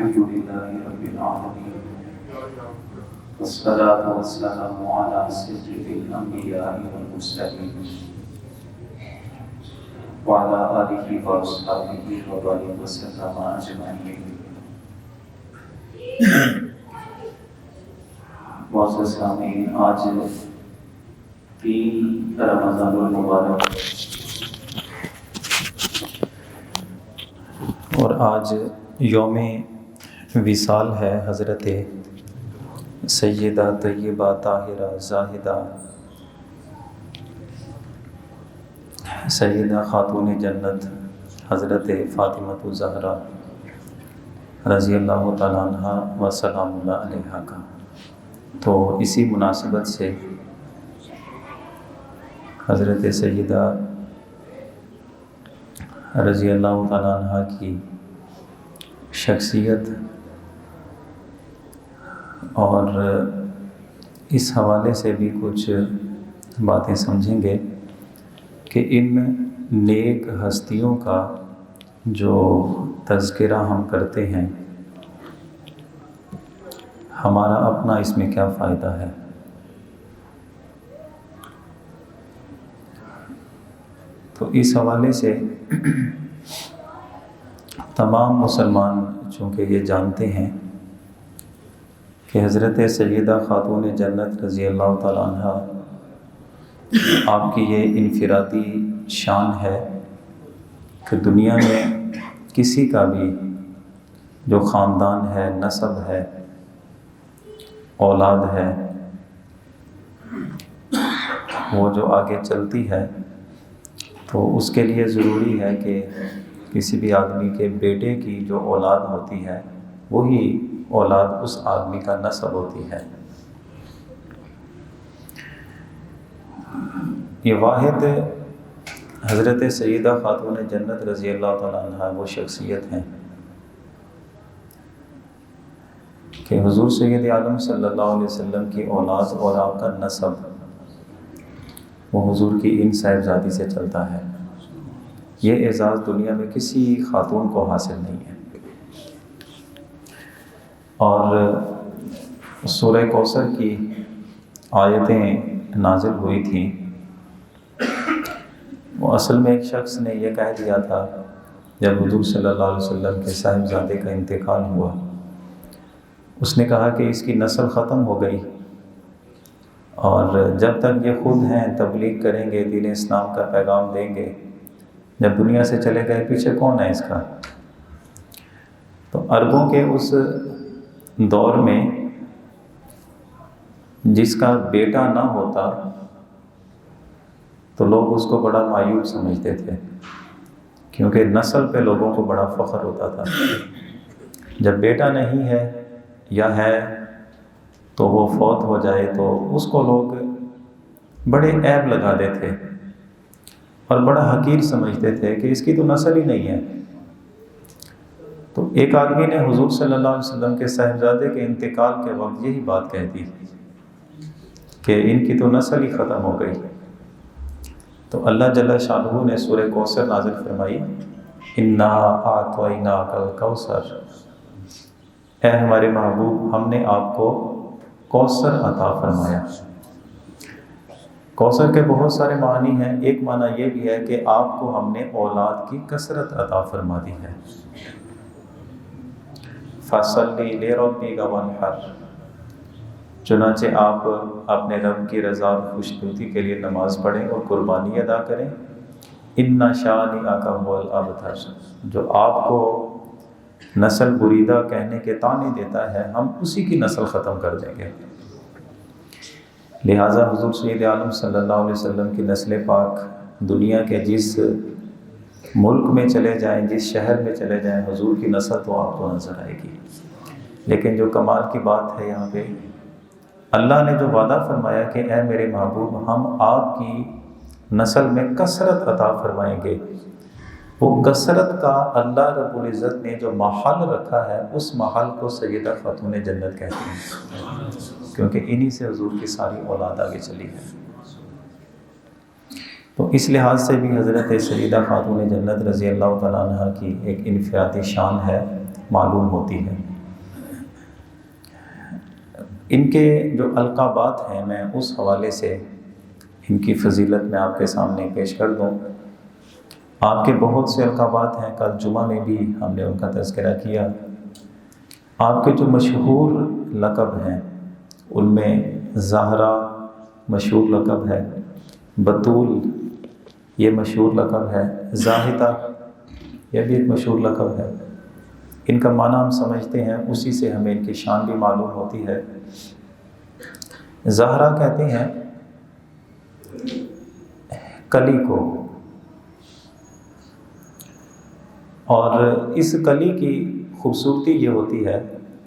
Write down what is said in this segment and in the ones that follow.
الحمدللہ رب العالمین والصلاة والسلام علی سید الانبیاء والمرسلین وعلی آلہ واصحابہ وبارک وسلم اجمعین۔ معزز سامعین، آج 3 رمضان المبارک اور آج یوم وصال ہے حضرت سیدہ طیبہ طاہرہ زاہدہ سیدہ خاتون جنت حضرت فاطمہ الزہرا رضی اللہ تعالیٰ عنہ و سلام اللہ علیہا کا۔ تو اسی مناسبت سے حضرت سیدہ رضی اللہ تعالیٰ عنہ کی شخصیت اور اس حوالے سے بھی کچھ باتیں سمجھیں گے کہ ان نیک ہستیوں کا جو تذکرہ ہم کرتے ہیں ہمارا اپنا اس میں کیا فائدہ ہے۔ تو اس حوالے سے تمام مسلمان چونکہ یہ جانتے ہیں کہ حضرت سیدہ خاتون جنت رضی اللہ تعالیٰ عنہ آپ کی یہ انفرادی شان ہے کہ دنیا میں کسی کا بھی جو خاندان ہے، نسب ہے، اولاد ہے، وہ جو آگے چلتی ہے تو اس کے لیے ضروری ہے کہ کسی بھی آدمی کے بیٹے کی جو اولاد ہوتی ہے وہی اولاد اس آدمی کا نسب ہوتی ہے۔ یہ واحد حضرت سیدہ خاتون جنت رضی اللہ تعالیٰ عنہ وہ شخصیت ہیں کہ حضور سید عالم صلی اللہ علیہ وسلم کی اولاد اور آپ کا نسب وہ حضور کی ان صاحبزادی سے چلتا ہے۔ یہ اعزاز دنیا میں کسی خاتون کو حاصل نہیں ہے۔ اور سورہ کوثر کی آیتیں نازل ہوئی تھیں، وہ اصل میں ایک شخص نے یہ کہہ دیا تھا جب حضور صلی اللہ علیہ وسلم کے صاحبزادے کا انتقال ہوا، اس نے کہا کہ اس کی نسل ختم ہو گئی اور جب تک یہ خود ہیں تبلیغ کریں گے، دین اسلام کا پیغام دیں گے، جب دنیا سے چلے گئے پیچھے کون ہے اس کا۔ تو عربوں کے اس دور میں جس کا بیٹا نہ ہوتا تو لوگ اس کو بڑا معیوب سمجھتے تھے، کیونکہ نسل پہ لوگوں کو بڑا فخر ہوتا تھا۔ جب بیٹا نہیں ہے یا ہے تو وہ فوت ہو جائے تو اس کو لوگ بڑے عیب لگا دیتے اور بڑا حقیر سمجھتے تھے کہ اس کی تو نسل ہی نہیں ہے۔ تو ایک آدمی نے حضور صلی اللہ علیہ وسلم کے صاحبزادے کے انتقال کے وقت یہی بات کہہ دی کہ ان کی تو نسل ہی ختم ہو گئی۔ تو اللہ جل شانہ نے سورہ کوثر نازل فرمائی، انا اعطیناک الکوثر، اے ہمارے محبوب ہم نے آپ کو کوثر عطا فرمایا۔ کوثر کے بہت سارے معنی ہیں، ایک معنی یہ بھی ہے کہ آپ کو ہم نے اولاد کی کثرت عطا فرما دی ہے۔ فَصَلِّ لِرَبِّكَ وَانْحَرْ، چنانچہ آپ اپنے رب کی رضا اور خوشنودی کے لیے نماز پڑھیں اور قربانی ادا کریں۔ اِنَّ شَانِئَكَ هُوَ الْأَبْتَرُ، جو آپ کو نسل بریدہ کہنے کے طعنے دیتا ہے ہم اسی کی نسل ختم کر دیں گے۔ لہٰذا حضور سید عالم صلی اللہ علیہ وسلم کی نسل پاک دنیا کے جس ملک میں چلے جائیں، جس شہر میں چلے جائیں، حضور کی نسل تو آپ کو نظر آئے گی۔ لیکن جو کمال کی بات ہے یہاں پہ، اللہ نے جو وعدہ فرمایا کہ اے میرے محبوب ہم آپ کی نسل میں کثرت عطا فرمائیں گے، وہ کثرت کا اللہ رب العزت نے جو محل رکھا ہے اس محل کو سیدہ خاتون جنت کہتے ہیں، کیونکہ انہی سے حضور کی ساری اولاد آگے چلی ہے۔ تو اس لحاظ سے بھی حضرت سیدہ خاتون جنت رضی اللہ تعالیٰ عنہ کی ایک انفرادی شان ہے معلوم ہوتی ہے۔ ان کے جو القابات ہیں میں اس حوالے سے ان کی فضیلت میں آپ کے سامنے پیش کر دوں۔ آپ کے بہت سے القابات ہیں، کل جمعہ میں بھی ہم نے ان کا تذکرہ کیا۔ آپ کے جو مشہور لقب ہیں ان میں زہرا مشہور لقب ہے، بطول یہ مشہور لقب ہے، زاہدہ یہ بھی ایک مشہور لقب ہے۔ ان کا معنی ہم سمجھتے ہیں، اسی سے ہمیں ان کی شان بھی معلوم ہوتی ہے۔ زہرا کہتے ہیں کلی کو، اور اس کلی کی خوبصورتی یہ ہوتی ہے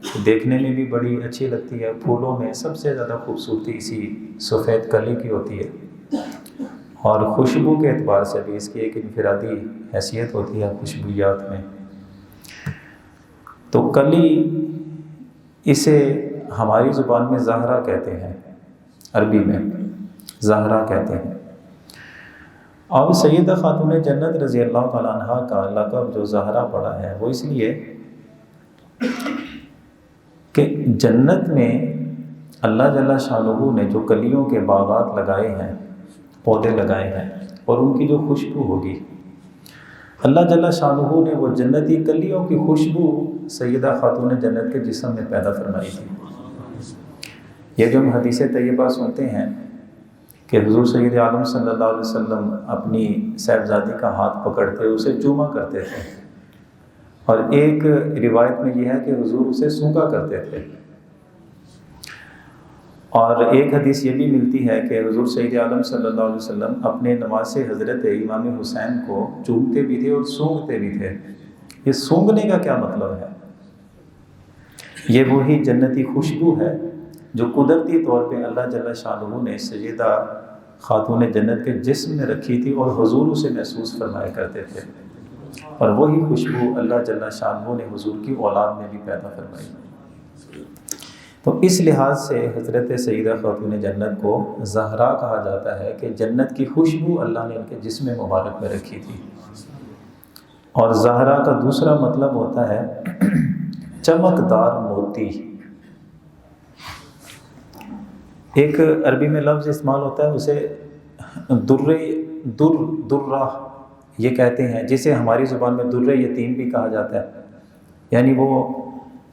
کہ دیکھنے میں بھی بڑی اچھی لگتی ہے۔ پھولوں میں سب سے زیادہ خوبصورتی اسی سفید کلی کی ہوتی ہے، اور خوشبو کے اعتبار سے بھی اس کی ایک انفرادی حیثیت ہوتی ہے خوشبویات میں۔ تو کلی اسے ہماری زبان میں زہرا کہتے ہیں، عربی میں زہرا کہتے ہیں۔ اور سیدہ خاتون جنت رضی اللہ تعالیٰ عنہ کا لقب جو زہرا پڑا ہے وہ اس لیے کہ جنت میں اللہ جل شانہ نے جو کلیوں کے باغات لگائے ہیں، پودے لگائے ہیں، اور ان کی جو خوشبو ہوگی، اللہ جل شانہ نے وہ جنتی کلیوں کی خوشبو سیدہ خاتون جنت کے جسم میں پیدا فرمائی تھی۔ یہ جو ہم حدیث طیبہ سنتے ہیں کہ حضور سید عالم صلی اللہ علیہ وسلم اپنی صاحبزادی کا ہاتھ پکڑتے اسے چوما کرتے تھے، اور ایک روایت میں یہ ہے کہ حضور اسے سونگا کرتے تھے، اور ایک حدیث یہ بھی ملتی ہے کہ حضور سید عالم صلی اللہ علیہ وسلم اپنے نواسے حضرت امام حسین کو چومتے بھی تھے اور سونگتے بھی تھے۔ یہ سونگنے کا کیا مطلب ہے؟ یہ وہی جنتی خوشبو ہے جو قدرتی طور پہ اللہ جل شانہ نے سیدہ خاتون جنت کے جسم میں رکھی تھی، اور حضور اسے محسوس فرمایا کرتے تھے، اور وہی خوشبو اللہ جل شانہ نے حضور کی اولاد میں بھی پیدا فرمائی۔ تو اس لحاظ سے حضرت سیدہ خاتون جنت کو زہرا کہا جاتا ہے کہ جنت کی خوشبو اللہ نے ان کے جسم مبارک میں رکھی تھی۔ اور زہرا کا دوسرا مطلب ہوتا ہے چمکدار موتی۔ ایک عربی میں لفظ استعمال ہوتا ہے، اسے درہ یہ کہتے ہیں، جسے ہماری زبان میں درہ یتیم بھی کہا جاتا ہے، یعنی وہ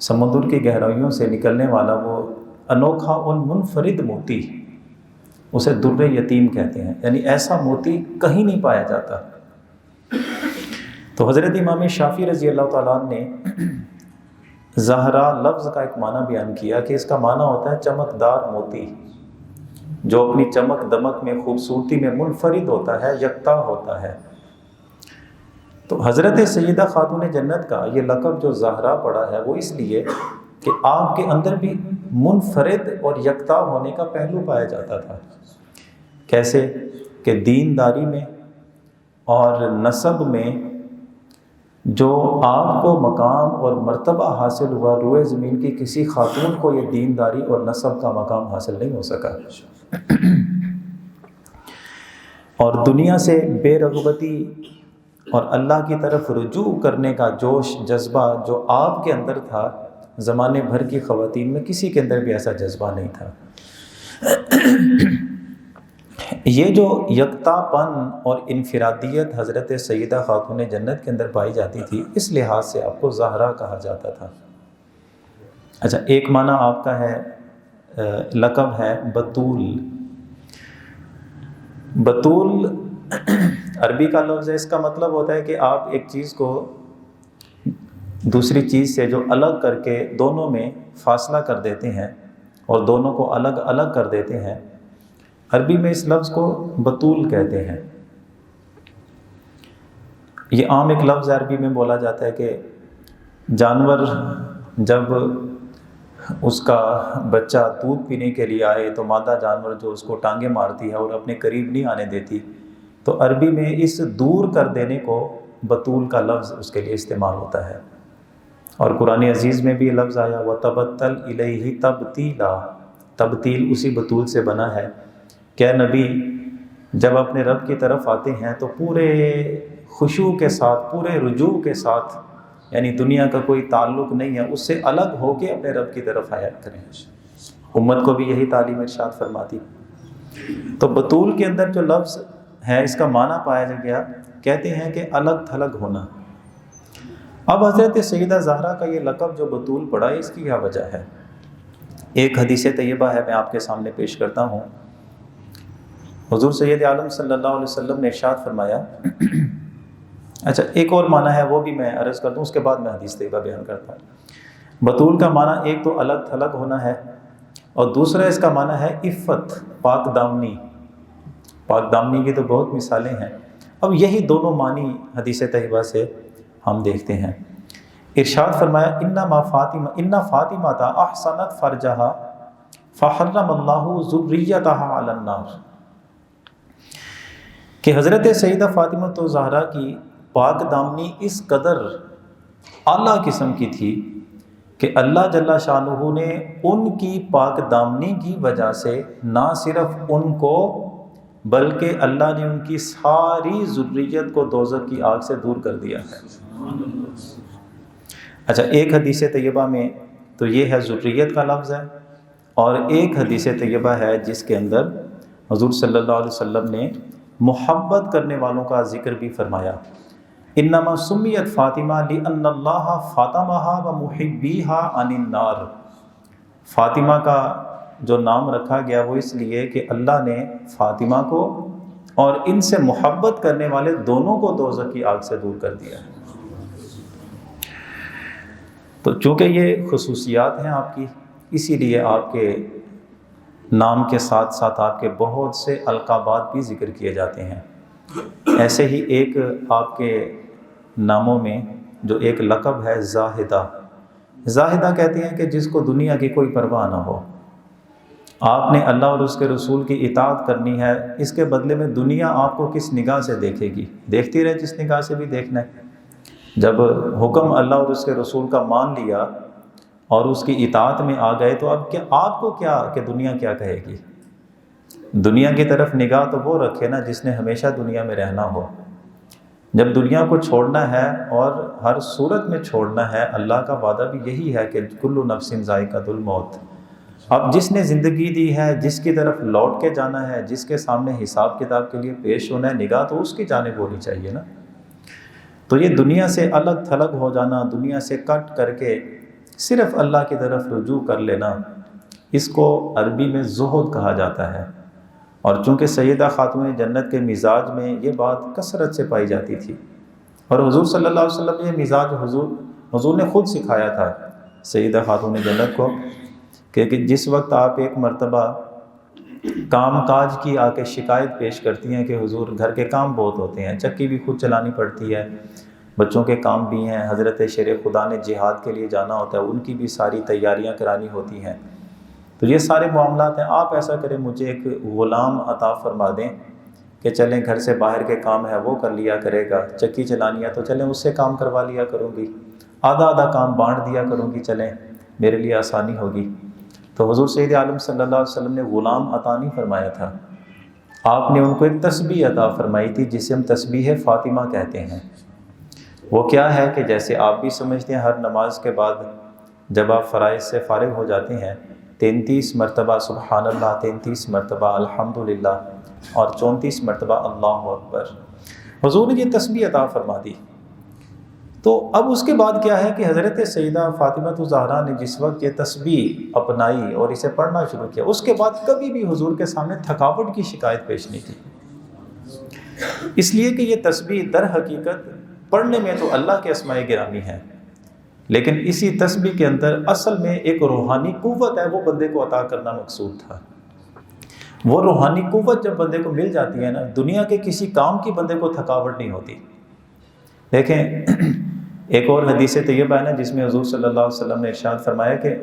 سمندر کی گہرائیوں سے نکلنے والا وہ انوکھا اور منفرد موتی، اسے درہ یتیم کہتے ہیں، یعنی ایسا موتی کہیں نہیں پایا جاتا۔ تو حضرت امام شافعی رضی اللہ تعالیٰ عنہ نے زہرا لفظ کا ایک معنی بیان کیا کہ اس کا معنی ہوتا ہے چمکدار موتی، جو اپنی چمک دمک میں، خوبصورتی میں منفرد ہوتا ہے، یکتا ہوتا ہے۔ تو حضرت سیدہ خاتون جنت کا یہ لقب جو زہرا پڑا ہے وہ اس لیے کہ آپ کے اندر بھی منفرد اور یکتا ہونے کا پہلو پایا جاتا تھا۔ کیسے کہ دینداری میں اور نسب میں جو آپ کو مقام اور مرتبہ حاصل ہوا، روئے زمین کی کسی خاتون کو یہ دینداری اور نسب کا مقام حاصل نہیں ہو سکا، اور دنیا سے بے رغبتی اور اللہ کی طرف رجوع کرنے کا جوش جذبہ جو آپ کے اندر تھا، زمانے بھر کی خواتین میں کسی کے اندر بھی ایسا جذبہ نہیں تھا۔ یہ جو یکتا پن اور انفرادیت حضرت سیدہ خاتون جنت کے اندر پائی جاتی تھی، اس لحاظ سے آپ کو زہرا کہا جاتا تھا۔ اچھا، ایک معنی آپ کا ہے، لقب ہے بطول۔ بطول عربی کا لفظ ہے، اس کا مطلب ہوتا ہے کہ آپ ایک چیز کو دوسری چیز سے جو الگ کر کے دونوں میں فاصلہ کر دیتے ہیں اور دونوں کو الگ الگ کر دیتے ہیں، عربی میں اس لفظ کو بطول کہتے ہیں۔ یہ عام ایک لفظ عربی میں بولا جاتا ہے کہ جانور جب اس کا بچہ دودھ پینے کے لیے آئے تو مادہ جانور جو اس کو ٹانگیں مارتی ہے اور اپنے قریب نہیں آنے دیتی، تو عربی میں اس دور کر دینے کو بطول کا لفظ اس کے لیے استعمال ہوتا ہے۔ اور قرآن عزیز میں بھی یہ لفظ آیا وَتَبَتَّلْ إِلَيْهِ تَبْتِيلًا، تبتیل اسی بطول سے بنا ہے کہ نبی جب اپنے رب کی طرف آتے ہیں تو پورے خشوع کے ساتھ، پورے رجوع کے ساتھ یعنی دنیا کا کوئی تعلق نہیں ہے، اس سے الگ ہو کے اپنے رب کی طرف آیا کریں۔ امت کو بھی یہی تعلیم ارشاد فرماتی۔ تو بطول کے اندر جو لفظ ہے اس کا معنی پایا گیا، کہتے ہیں کہ الگ تھلگ ہونا۔ اب حضرت سیدہ زہرا کا یہ لقب جو بطول پڑا ہے، اس کی کیا وجہ ہے؟ ایک حدیث طیبہ ہے، میں آپ کے سامنے پیش کرتا ہوں۔ حضور سید عالم صلی اللہ علیہ وسلم نے ارشاد فرمایا، اچھا ایک اور معنی ہے وہ بھی میں عرض کر دوں، اس کے بعد میں حدیث طیبہ بیان کرتا ہوں۔ بطول کا معنی ایک تو الگ تھلگ ہونا ہے، اور دوسرا اس کا معنی ہے عفت، پاک دامنی۔ پاک دامنی کی تو بہت مثالیں ہیں، اب یہی دونوں معنی حدیث طیبہ سے ہم دیکھتے ہیں۔ ارشاد فرمایا، ان فاطمہ احسنت فرجہا فحرم اللہ ذریتہا علی النار، کہ حضرت سیدہ فاطمہ تو زہرا کی پاک دامنی اس قدر اعلیٰ قسم کی تھی کہ اللہ جل شانہ نے ان کی پاک دامنی کی وجہ سے نہ صرف ان کو بلکہ اللہ نے ان کی ساری ذریت کو دوزخ کی آگ سے دور کر دیا ہے۔ اچھا ایک حدیث طیبہ میں تو یہ ہے ذریت کا لفظ ہے، اور ایک حدیث طیبہ ہے جس کے اندر حضور صلی اللہ علیہ وسلم نے محبت کرنے والوں کا ذکر بھی فرمایا۔ انما سمیت فاطمہ لأن اللہ فاطمہا و محبیہا عن النار، فاطمہ کا جو نام رکھا گیا وہ اس لیے کہ اللہ نے فاطمہ کو اور ان سے محبت کرنے والے دونوں کو دوزخ کی آگ سے دور کر دیا ہے۔ تو چونکہ یہ خصوصیات ہیں آپ کی، اسی لیے آپ کے نام کے ساتھ ساتھ آپ کے بہت سے القابات بھی ذکر کیے جاتے ہیں۔ ایسے ہی ایک آپ کے ناموں میں جو ایک لقب ہے زاہدہ، زاہدہ کہتے ہیں کہ جس کو دنیا کی کوئی پرواہ نہ ہو، آپ نے اللہ اور اس کے رسول کی اطاعت کرنی ہے، اس کے بدلے میں دنیا آپ کو کس نگاہ سے دیکھے گی، دیکھتی رہے جس نگاہ سے بھی دیکھنا ہے۔ جب حکم اللہ اور اس کے رسول کا مان لیا اور اس کی اطاعت میں آ گئے، تو اب کیا آپ کو کیا کہ دنیا کیا کہے گی؟ دنیا کی طرف نگاہ تو وہ رکھے نا جس نے ہمیشہ دنیا میں رہنا ہو۔ جب دنیا کو چھوڑنا ہے اور ہر صورت میں چھوڑنا ہے، اللہ کا وعدہ بھی یہی ہے کہ کل نفس ذائقۃ الموت۔ اب جس نے زندگی دی ہے، جس کی طرف لوٹ کے جانا ہے، جس کے سامنے حساب کتاب کے لیے پیش ہونا ہے، نگاہ تو اس کی جانب ہونی چاہیے نا۔ تو یہ دنیا سے الگ تھلگ ہو جانا، دنیا سے کٹ کر کے صرف اللہ کی طرف رجوع کر لینا، اس کو عربی میں زہد کہا جاتا ہے۔ اور چونکہ سیدہ خاتون جنت کے مزاج میں یہ بات کثرت سے پائی جاتی تھی، اور حضور صلی اللہ علیہ وسلم نے یہ مزاج حضور نے خود سکھایا تھا سیدہ خاتون جنت کو، کہ جس وقت آپ ایک مرتبہ کام کاج کی آ کے شکایت پیش کرتی ہیں کہ حضور گھر کے کام بہت ہوتے ہیں، چکی بھی خود چلانی پڑتی ہے، بچوں کے کام بھی ہیں، حضرت شیر خدا نے جہاد کے لیے جانا ہوتا ہے، ان کی بھی ساری تیاریاں کرانی ہوتی ہیں، تو یہ سارے معاملات ہیں۔ آپ ایسا کریں، مجھے ایک غلام عطا فرما دیں کہ چلیں گھر سے باہر کے کام ہے وہ کر لیا کرے گا، چکی چلانی ہے تو چلیں اس سے کام کروا لیا کروں گی، آدھا آدھا کام بانٹ دیا کروں گی، چلیں میرے لیے آسانی ہوگی۔ تو حضور سید عالم صلی اللہ علیہ وسلم نے غلام عطا نہیں فرمایا تھا، آپ نے ان کو ایک تسبیح عطا فرمائی تھی جسے ہم تسبیح فاطمہ کہتے ہیں۔ وہ کیا ہے کہ جیسے آپ بھی سمجھتے ہیں، ہر نماز کے بعد جب آپ فرائض سے فارغ ہو جاتے ہیں 33 مرتبہ سبحان اللہ، 33 مرتبہ الحمدللہ اور 34 مرتبہ اللہ اکبر، حضور نے یہ تسبیح عطا فرما دی۔ تو اب اس کے بعد کیا ہے کہ حضرت سیدہ فاطمہ زہرا نے جس وقت یہ تسبیح اپنائی اور اسے پڑھنا شروع کیا، اس کے بعد کبھی بھی حضور کے سامنے تھکاوٹ کی شکایت پیش نہیں کی، اس لیے کہ یہ تسبیح در حقیقت پڑھنے میں تو اللہ کے اسماء گرامی ہیں، لیکن اسی تسبیح کے اندر اصل میں ایک روحانی قوت ہے، وہ بندے کو عطا کرنا مقصود تھا۔ وہ روحانی قوت جب بندے کو مل جاتی ہے نا، دنیا کے کسی کام کی بندے کو تھکاوٹ نہیں ہوتی۔ دیکھیں ایک اور حدیث طیبہ ہے نا جس میں حضور صلی اللہ علیہ وسلم نے ارشاد فرمایا کہ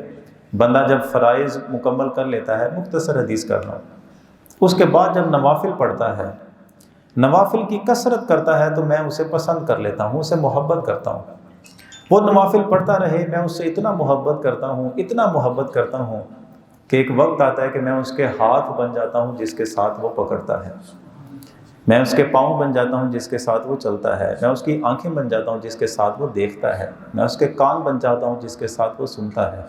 بندہ جب فرائض مکمل کر لیتا ہے، مختصر حدیث کر رہا ہوں، اس کے بعد جب نوافل پڑھتا ہے، نوافل کی کثرت کرتا ہے تو میں اسے پسند کر لیتا ہوں، اسے محبت کرتا ہوں۔ وہ نوافل پڑھتا رہے، میں اس سے اتنا محبت کرتا ہوں، اتنا محبت کرتا ہوں کہ ایک وقت آتا ہے کہ میں اس کے ہاتھ بن جاتا ہوں جس کے ساتھ وہ پکڑتا ہے۔ میں اس کے پاؤں بن جاتا ہوں جس کے ساتھ وہ چلتا ہے، میں اس کی آنکھیں بن جاتا ہوں جس کے ساتھ وہ دیکھتا ہے، میں اس کے کان بن جاتا ہوں جس کے ساتھ وہ سنتا ہے۔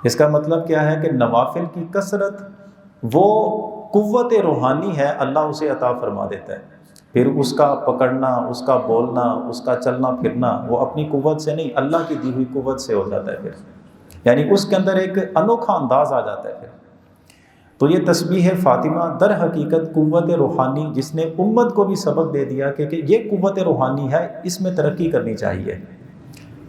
اس کا مطلب کیا ہے کہ نوافل کی کثرت وہ قوت روحانی ہے، اللہ اسے عطا فرما دیتا ہے۔ پھر اس کا پکڑنا، اس کا بولنا، اس کا چلنا پھرنا وہ اپنی قوت سے نہیں، اللہ کی دی ہوئی قوت سے ہو جاتا ہے پھر، یعنی اس کے اندر ایک انوکھا انداز آ جاتا ہے پھر۔ تو یہ تسبیح فاطمہ در حقیقت قوت روحانی جس نے امت کو بھی سبق دے دیا کہ یہ قوت روحانی ہے، اس میں ترقی کرنی چاہیے،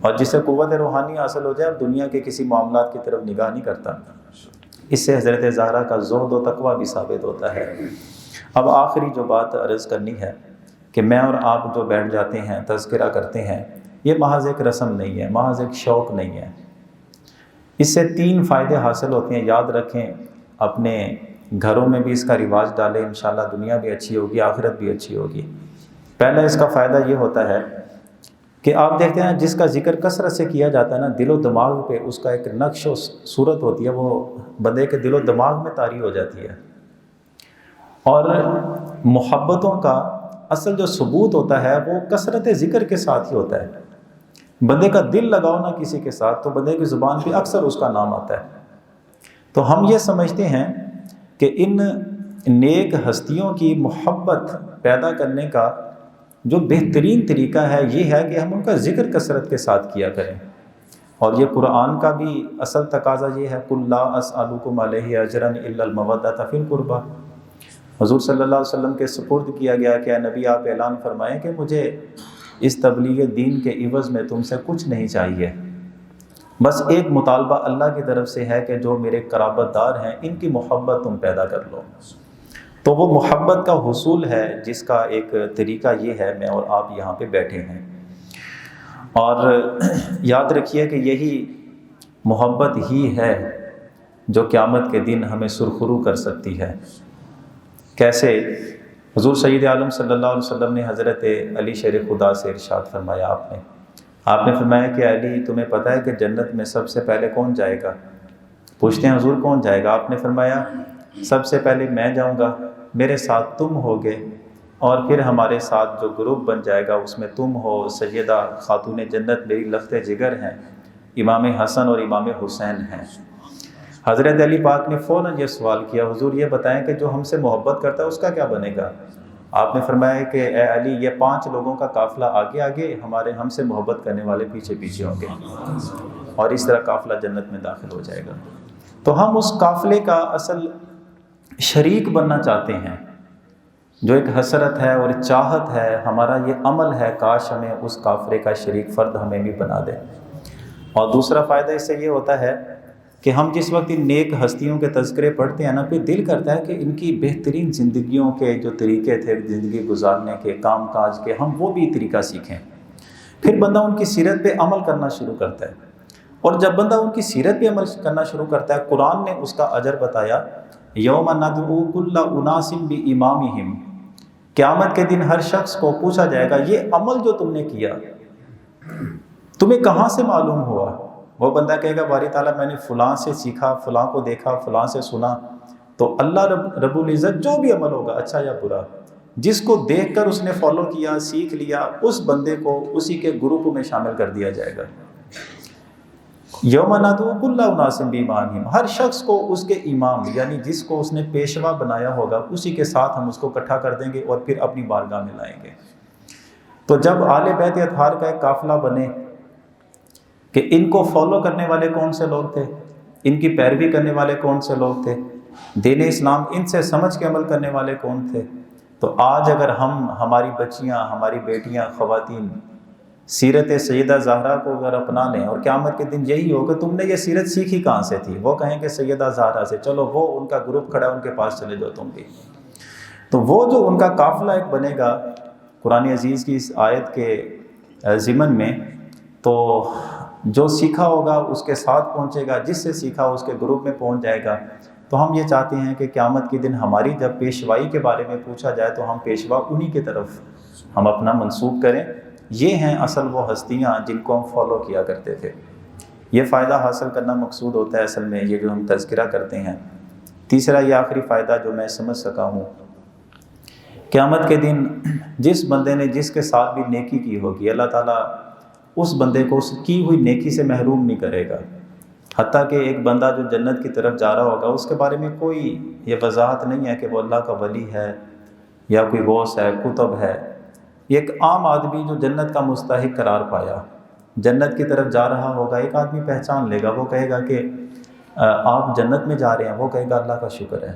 اور جس سے قوت روحانی حاصل ہو جائے اب دنیا کے کسی معاملات کی طرف نگاہ نہیں کرتا۔ اس سے حضرت زہرا کا زہد و تقویٰ بھی ثابت ہوتا ہے۔ اب آخری جو بات عرض کرنی ہے کہ میں اور آپ جو بیٹھ جاتے ہیں تذکرہ کرتے ہیں، یہ محض ایک رسم نہیں ہے، محض ایک شوق نہیں ہے۔ اس سے 3 فائدے حاصل ہوتے ہیں، یاد رکھیں، اپنے گھروں میں بھی اس کا رواج ڈالیں، انشاءاللہ دنیا بھی اچھی ہوگی، آخرت بھی اچھی ہوگی۔ پہلا اس کا فائدہ یہ ہوتا ہے کہ آپ دیکھتے ہیں جس کا ذکر کثرت سے کیا جاتا ہے نا، دل و دماغ پہ اس کا ایک نقش و صورت ہوتی ہے، وہ بندے کے دل و دماغ میں طاری ہو جاتی ہے۔ اور محبتوں کا اصل جو ثبوت ہوتا ہے وہ کثرت ذکر کے ساتھ ہی ہوتا ہے۔ بندے کا دل لگاؤ نا کسی کے ساتھ تو بندے کی زبان پہ اکثر اس کا نام آتا ہے۔ تو ہم یہ سمجھتے ہیں کہ ان نیک ہستیوں کی محبت پیدا کرنے کا جو بہترین طریقہ ہے یہ ہے کہ ہم ان کا ذکر کثرت کے ساتھ کیا کریں، اور یہ قرآن کا بھی اصل تقاضا یہ ہے، قُل لا اسألکم علیہ اجرا الا المودۃ فی القربى۔ حضور صلی اللہ علیہ وسلم کے سپرد کیا گیا کہ اے نبی آپ اعلان فرمائیں کہ مجھے اس تبلیغ دین کے عوض میں تم سے کچھ نہیں چاہیے، بس ایک مطالبہ اللہ کی طرف سے ہے کہ جو میرے قرابت دار ہیں ان کی محبت تم پیدا کر لو۔ تو وہ محبت کا حصول ہے جس کا ایک طریقہ یہ ہے، میں اور آپ یہاں پہ بیٹھے ہیں، اور یاد رکھیے کہ یہی محبت ہی ہے جو قیامت کے دن ہمیں سرخرو کر سکتی ہے۔ کیسے؟ حضور سید عالم صلی اللہ علیہ وسلم نے حضرت علی شیر خدا سے ارشاد فرمایا، آپ نے فرمایا کہ علی تمہیں پتہ ہے کہ جنت میں سب سے پہلے کون جائے گا؟ پوچھتے ہیں حضور کون جائے گا؟ آپ نے فرمایا سب سے پہلے میں جاؤں گا، میرے ساتھ تم ہوگے، اور پھر ہمارے ساتھ جو گروپ بن جائے گا اس میں تم ہو، سیدہ خاتون جنت میری لخت جگر ہیں، امام حسن اور امام حسین ہیں۔ حضرت علی پاک نے فوراً یہ سوال کیا، حضور یہ بتائیں کہ جو ہم سے محبت کرتا ہے اس کا کیا بنے گا؟ آپ نے فرمایا کہ اے علی یہ 5 لوگوں کا قافلہ آگے آگے، ہم سے محبت کرنے والے پیچھے پیچھے ہوں گے، اور اس طرح قافلہ جنت میں داخل ہو جائے گا۔ تو ہم اس قافلے کا اصل شریک بننا چاہتے ہیں، جو ایک حسرت ہے اور چاہت ہے، ہمارا یہ عمل ہے کاش ہمیں اس قافلے کا شریک فرد ہمیں بھی بنا دے۔ اور دوسرا فائدہ اس سے یہ ہوتا ہے کہ ہم جس وقت ان نیک ہستیوں کے تذکرے پڑھتے ہیں نا، پھر دل کرتا ہے کہ ان کی بہترین زندگیوں کے جو طریقے تھے زندگی گزارنے کے، کام کاج کے، ہم وہ بھی طریقہ سیکھیں۔ پھر بندہ ان کی سیرت پہ عمل کرنا شروع کرتا ہے، اور جب بندہ ان کی سیرت پہ عمل کرنا شروع کرتا ہے، قرآن نے اس کا اجر بتایا، یوم ندعو کل اناس بامامہم، قیامت کے دن ہر شخص کو پوچھا جائے گا یہ عمل جو تم نے کیا تمہیں کہاں سے معلوم ہوا؟ وہ بندہ کہے گا باری تعالیٰ میں نے فلاں سے سیکھا، فلاں کو دیکھا، فلاں سے سنا۔ تو اللہ رب العزت جو بھی عمل ہوگا اچھا یا برا، جس کو دیکھ کر اس نے فالو کیا، سیکھ لیا، اس بندے کو اسی کے گروپ میں شامل کر دیا جائے گا۔ یوم ندعو کل اناس بامامہم، ہر شخص کو اس کے امام یعنی جس کو اس نے پیشوا بنایا ہوگا اسی کے ساتھ ہم اس کو اکٹھا کر دیں گے اور پھر اپنی بارگاہ میں لائیں گے۔ تو جب آل بیت اطہار کا ایک قافلہ بنے کہ ان کو فالو کرنے والے کون سے لوگ تھے، ان کی پیروی کرنے والے کون سے لوگ تھے، دین اسلام ان سے سمجھ کے عمل کرنے والے کون تھے، تو آج اگر ہماری بچیاں، ہماری بیٹیاں، خواتین سیرت سیدہ زہرا کو اگر اپنا لیں، اور قیامت کے دن یہی ہو کہ تم نے یہ سیرت سیکھی کہاں سے تھی، وہ کہیں کہ سیدہ زہرا سے، چلو وہ ان کا گروپ کھڑا ہے ان کے پاس چلے جاؤ تم بھی، تو وہ جو ان کا قافلہ ایک بنے گا قرآن عزیز کی اس آیت کے ضمن میں، تو جو سیکھا ہوگا اس کے ساتھ پہنچے گا، جس سے سیکھا اس کے گروپ میں پہنچ جائے گا۔ تو ہم یہ چاہتے ہیں کہ قیامت کے دن ہماری جب پیشوائی کے بارے میں پوچھا جائے تو ہم پیشوا انہی کی طرف ہم اپنا منسوب کریں۔ یہ ہیں اصل وہ ہستیاں جن کو ہم فالو کیا کرتے تھے۔ یہ فائدہ حاصل کرنا مقصود ہوتا ہے اصل میں یہ جو ہم تذکرہ کرتے ہیں۔ تیسرا یہ آخری فائدہ جو میں سمجھ سکا ہوں قیامت کے دن جس بندے نے جس کے ساتھ بھی نیکی کی ہوگی اللہ تعالیٰ اس بندے کو اس کی ہوئی نیکی سے محروم نہیں کرے گا، حتیٰ کہ ایک بندہ جو جنت کی طرف جا رہا ہوگا اس کے بارے میں کوئی یہ وضاحت نہیں ہے کہ وہ اللہ کا ولی ہے یا کوئی غوث ہے، قطب ہے۔ ایک عام آدمی جو جنت کا مستحق قرار پایا جنت کی طرف جا رہا ہوگا، ایک آدمی پہچان لے گا، وہ کہے گا کہ آپ جنت میں جا رہے ہیں، وہ کہے گا اللہ کا شکر ہے۔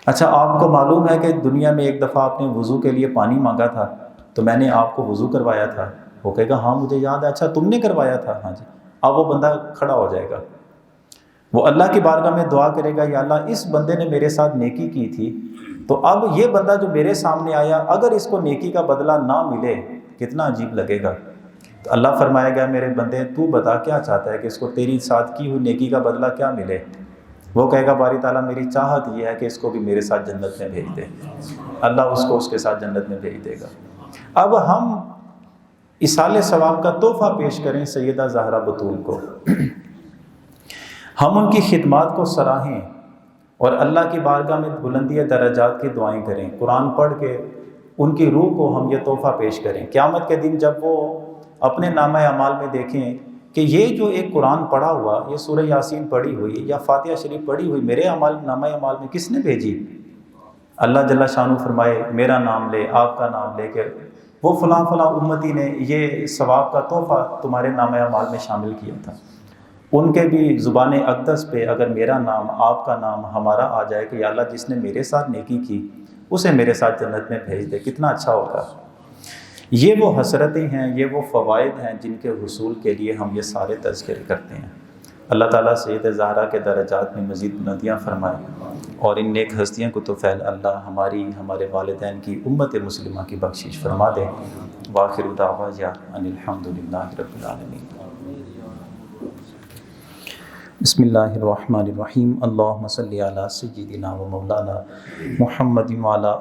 اچھا آپ کو معلوم ہے کہ دنیا میں ایک دفعہ آپ نے وضو کے لیے پانی مانگا تھا تو میں نے آپ کو وضو کروایا تھا؟ وہ کہے گا ہاں مجھے یاد ہے۔ اچھا تم نے کروایا تھا؟ ہاں جی۔ اب وہ بندہ کھڑا ہو جائے گا، وہ اللہ کی بارگاہ میں دعا کرے گا یا اللہ اس بندے نے میرے ساتھ نیکی کی تھی، تو اب یہ بندہ جو میرے سامنے آیا اگر اس کو نیکی کا بدلہ نہ ملے کتنا عجیب لگے گا۔ تو اللہ فرمائے گا میرے بندے تو بتا کیا چاہتا ہے کہ اس کو تیری ساتھ کی ہوئی نیکی کا بدلہ کیا ملے؟ وہ کہے گا باری تعالیٰ میری چاہت یہ ہے کہ اس کو بھی میرے ساتھ جنت میں بھیج دے۔ اللہ اس کو اس کے ساتھ جنت میں بھیج دے گا۔ اب ہم ایصال ثواب کا تحفہ پیش کریں سیدہ زہرا بطول کو، ہم ان کی خدمات کو سراہیں اور اللہ کی بارگاہ میں بلندی درجات کی دعائیں کریں، قرآن پڑھ کے ان کی روح کو ہم یہ تحفہ پیش کریں۔ قیامت کے دن جب وہ اپنے نامہ اعمال میں دیکھیں کہ یہ جو ایک قرآن پڑھا ہوا، یہ سورہ یاسین پڑھی ہوئی یا فاتحہ شریف پڑھی ہوئی میرے نامہ اعمال میں کس نے بھیجی؟ اللہ جل شانہ فرمائے میرا نام لے، آپ کا نام لے کے وہ فلاں فلاں امتی نے یہ ثواب کا تحفہ تمہارے نامہ اعمال میں شامل کیا تھا۔ ان کے بھی زبان اقدس پہ اگر میرا نام، آپ کا نام، ہمارا آ جائے کہ یا اللہ جس نے میرے ساتھ نیکی کی اسے میرے ساتھ جنت میں بھیج دے، کتنا اچھا ہوگا۔ یہ وہ حسرتیں ہیں، یہ وہ فوائد ہیں جن کے حصول کے لیے ہم یہ سارے تذکرے کرتے ہیں۔ اللہ تعالیٰ سید زہرا کے درجات میں مزید بلندیاں فرمائے اور ان نیک ہستیوں کو تو فعل اللہ ہمارے والدین کی امت مسلمہ کی بخشش فرما دے۔ وآخر دعوانا ان الحمدللہ رب العالمین۔ بسم اللہ الرحمن الرحیم۔ اللہم صلی علی سیدنا و مولانا محمد وعلی